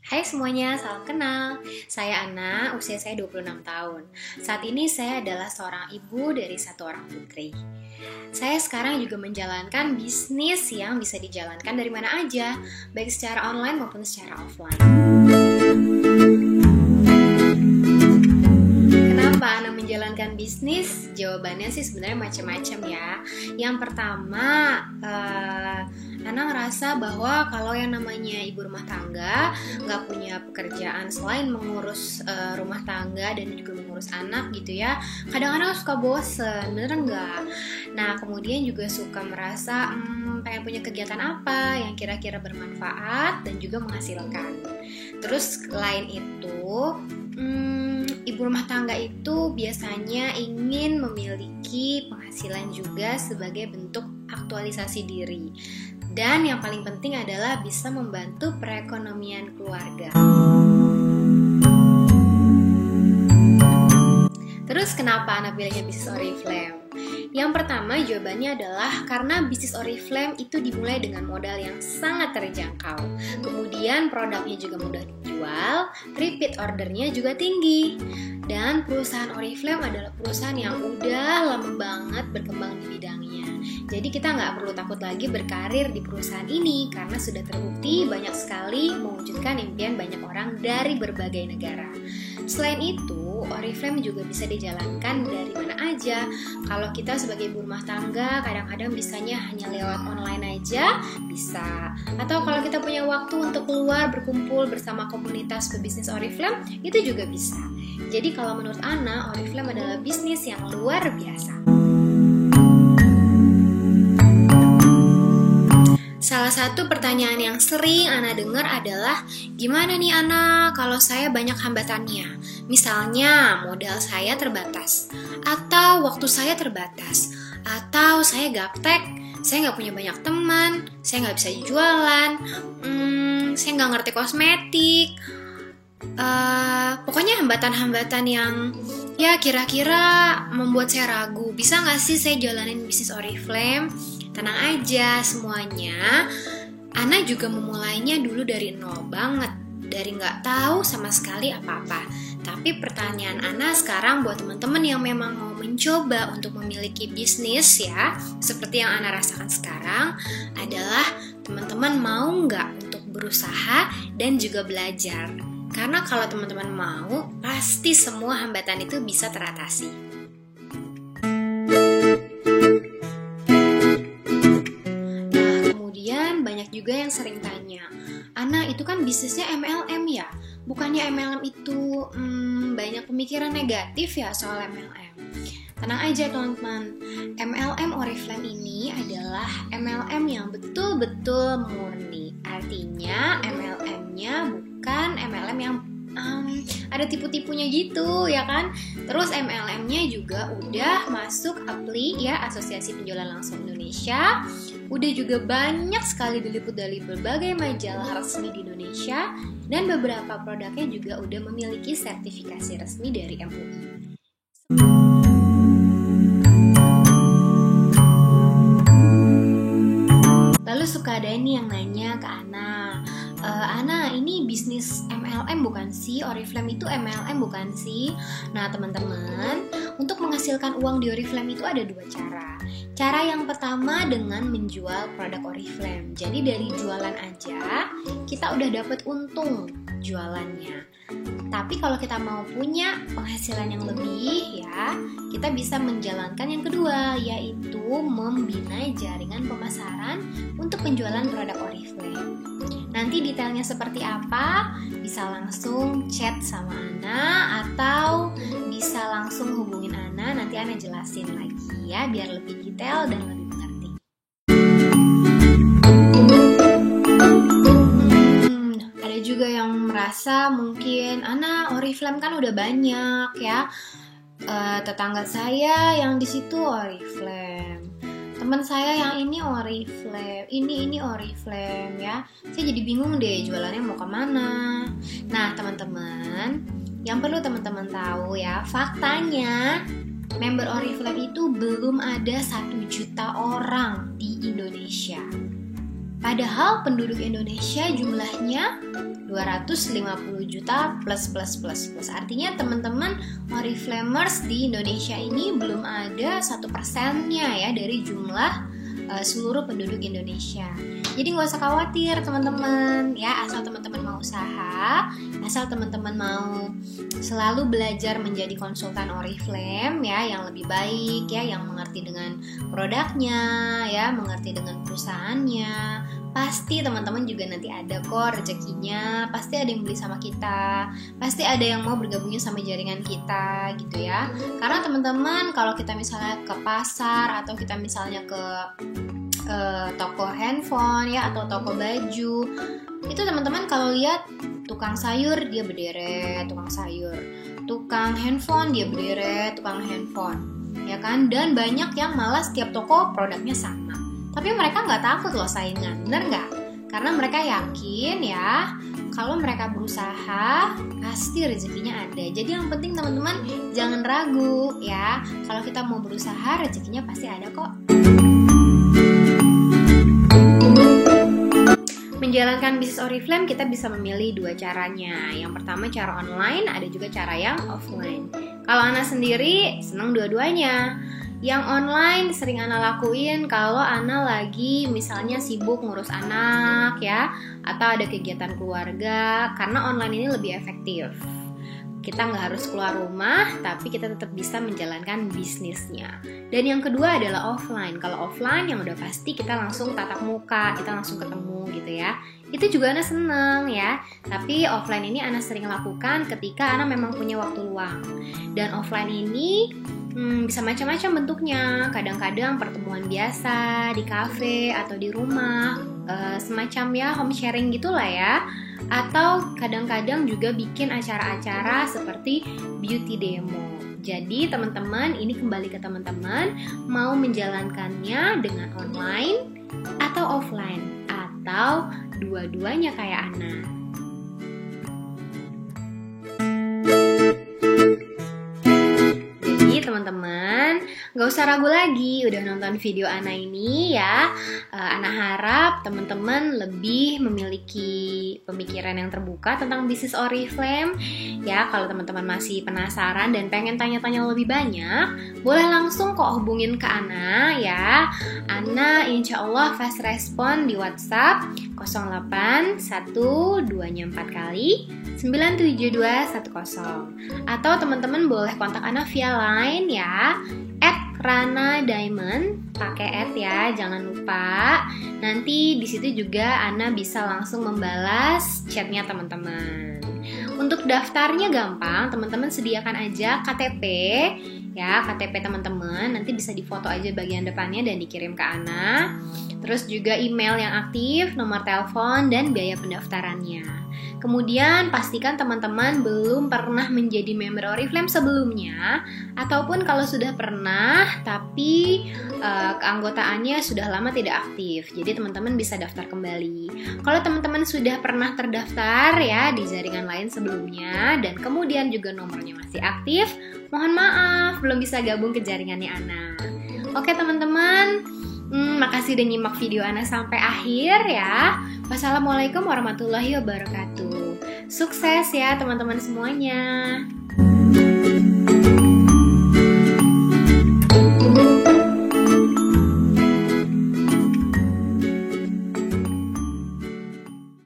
Hai semuanya, salam kenal. Saya Ana, usia saya 26 tahun. Saat ini saya adalah seorang ibu dari satu orang putri. Saya sekarang juga menjalankan bisnis yang bisa dijalankan dari mana aja, baik secara online maupun secara offline. Kenapa Ana menjalankan bisnis? Jawabannya sih sebenarnya macam-macam ya. Yang pertama, Ana ngerasa bahwa kalau yang namanya ibu rumah tangga nggak punya pekerjaan selain mengurus rumah tangga dan juga mengurus anak gitu ya, kadang-kadang suka bosen, bener nggak? Nah kemudian juga suka merasa pengen punya kegiatan apa yang kira-kira bermanfaat dan juga menghasilkan. Terus lain itu, ibu rumah tangga itu biasanya ingin memiliki penghasilan juga sebagai bentuk aktualisasi diri. Dan yang paling penting adalah bisa membantu perekonomian keluarga. Terus kenapa Ana pilihnya bisnis Oriflame? Yang pertama jawabannya adalah karena bisnis Oriflame itu dimulai dengan modal yang sangat terjangkau. Kemudian produknya juga mudah dijual, repeat ordernya juga tinggi. Dan perusahaan Oriflame adalah perusahaan yang udah lama banget berkembang di bidangnya. Jadi kita nggak perlu takut lagi berkarir di perusahaan ini karena sudah terbukti banyak sekali mewujudkan impian banyak orang dari berbagai negara. Selain itu, Oriflame juga bisa dijalankan dari mana aja. Kalau kita sebagai ibu rumah tangga kadang-kadang bisanya hanya lewat online aja, bisa. Atau kalau kita punya waktu untuk keluar berkumpul bersama komunitas pebisnis Oriflame, itu juga bisa. Jadi kalau menurut Ana, Oriflame adalah bisnis yang luar biasa. Salah satu pertanyaan yang sering Ana dengar adalah, gimana nih Ana kalau saya banyak hambatannya? Misalnya modal saya terbatas, atau waktu saya terbatas, atau saya gaptek, saya nggak punya banyak teman, saya nggak bisa jualan, saya nggak ngerti kosmetik. Pokoknya hambatan-hambatan yang ya kira-kira membuat saya ragu, bisa nggak sih saya jalanin bisnis Oriflame? Tenang aja semuanya, Ana juga memulainya dulu dari nol banget, dari nggak tahu sama sekali apa-apa. Tapi pertanyaan Ana sekarang buat teman-teman yang memang mau mencoba untuk memiliki bisnis ya, seperti yang Ana rasakan sekarang, adalah teman-teman mau nggak untuk berusaha dan juga belajar. Karena kalau teman-teman mau, pasti semua hambatan itu bisa teratasi. Juga yang sering tanya, Ana itu kan bisnisnya MLM ya, bukannya MLM itu banyak pemikiran negatif ya soal MLM? Tenang aja teman-teman, MLM Oriflame ini adalah MLM yang betul-betul murni. Artinya MLM-nya bukan MLM yang ada tipu-tipunya gitu ya kan. Terus MLM-nya juga udah masuk APLI ya, Asosiasi Penjualan Langsung Indonesia. Udah juga banyak sekali diliput dari berbagai majalah resmi di Indonesia, dan beberapa produknya juga udah memiliki sertifikasi resmi dari MUI. Lalu suka ada nih yang nanya ke Ana, Ana ini bisnis MLM bukan sih? Oriflame itu MLM bukan sih? Nah teman-teman, untuk menghasilkan uang di Oriflame itu ada dua cara. Cara yang pertama dengan menjual produk Oriflame. Jadi dari jualan aja kita udah dapat untung jualannya. Tapi kalau kita mau punya penghasilan yang lebih ya, kita bisa menjalankan yang kedua, yaitu membina jaringan pemasaran untuk penjualan produk Oriflame. Nanti detailnya seperti apa bisa langsung chat sama Ana atau bisa langsung hubungin Ana, nanti Ana jelasin lagi ya biar lebih detail dan lebih mengerti. Ada juga yang merasa mungkin Ana Oriflame kan udah banyak ya, tetangga saya yang di situ Oriflame, teman saya yang ini Oriflame, ini Oriflame ya. Saya jadi bingung deh jualannya mau kemana. Nah teman-teman, yang perlu teman-teman tahu ya, faktanya member Oriflame itu belum ada 1 juta orang di Indonesia. Padahal penduduk Indonesia jumlahnya 250 juta plus. Artinya teman-teman Oriflamers di Indonesia ini belum ada 1%-nya ya dari jumlah seluruh penduduk Indonesia. Jadi nggak usah khawatir teman-teman ya, asal teman-teman mau usaha, asal teman-teman mau selalu belajar menjadi konsultan Oriflame ya, yang lebih baik ya, yang mengerti dengan produknya ya, mengerti dengan perusahaannya. Pasti teman-teman juga nanti ada kok rezekinya, pasti ada yang beli sama kita, pasti ada yang mau bergabungnya sama jaringan kita gitu ya. Karena teman-teman kalau kita misalnya ke pasar atau kita misalnya ke toko handphone ya atau toko baju, itu teman-teman kalau lihat tukang sayur dia berderet, tukang sayur, tukang handphone dia berderet, tukang handphone ya kan. Dan banyak yang malah setiap toko produknya sama, tapi mereka nggak takut loh saingan, bener nggak? Karena mereka yakin ya kalau mereka berusaha pasti rezekinya ada. Jadi yang penting teman-teman jangan ragu ya, kalau kita mau berusaha rezekinya pasti ada kok. Menjalankan bisnis Oriflame kita bisa memilih dua caranya. Yang pertama cara online, ada juga cara yang offline. Kalau Ana sendiri senang dua-duanya. Yang online sering Ana lakuin kalau Ana lagi misalnya sibuk ngurus anak ya, atau ada kegiatan keluarga, karena online ini lebih efektif. Kita nggak harus keluar rumah, tapi kita tetap bisa menjalankan bisnisnya. Dan yang kedua adalah offline. Kalau offline yang udah pasti kita langsung tatap muka, kita langsung ketemu gitu ya. Itu juga Ana seneng ya. Tapi offline ini Ana sering lakukan ketika Ana memang punya waktu luang. Dan offline ini bisa macam-macam bentuknya. Kadang-kadang pertemuan biasa di kafe atau di rumah, semacam ya home sharing gitulah ya. Atau kadang-kadang juga bikin acara-acara seperti beauty demo. Jadi teman-teman, ini kembali ke teman-teman mau menjalankannya dengan online atau offline, atau dua-duanya kayak Ana. Teman-teman, gak usah ragu lagi udah nonton video Ana ini ya. Ana harap teman-teman lebih memiliki pemikiran yang terbuka tentang bisnis Oriflame ya. Kalau teman-teman masih penasaran dan pengen tanya-tanya lebih banyak, boleh langsung kok hubungin ke Ana ya. Ana insya Allah fast respon di WhatsApp 081224 kali 97210. Atau teman-teman boleh kontak Ana via line ya, @rana_diamond, pakai @ ya, jangan lupa. Nanti di situ juga Ana bisa langsung membalas chatnya teman-teman. Untuk daftarnya gampang, teman-teman sediakan aja KTP ya, KTP teman-teman. Nanti bisa difoto aja bagian depannya dan dikirim ke Ana. Terus juga email yang aktif, nomor telepon, dan biaya pendaftarannya. Kemudian pastikan teman-teman belum pernah menjadi member Oriflame sebelumnya, ataupun kalau sudah pernah tapi keanggotaannya sudah lama tidak aktif. Jadi teman-teman bisa daftar kembali. Kalau teman-teman sudah pernah terdaftar ya di jaringan lain sebelumnya dan kemudian juga nomornya masih aktif, mohon maaf belum bisa gabung ke jaringannya Ana. Oke teman-teman, makasih udah nyimak video Ana sampai akhir ya. Wassalamualaikum warahmatullahi wabarakatuh. Sukses ya teman-teman semuanya.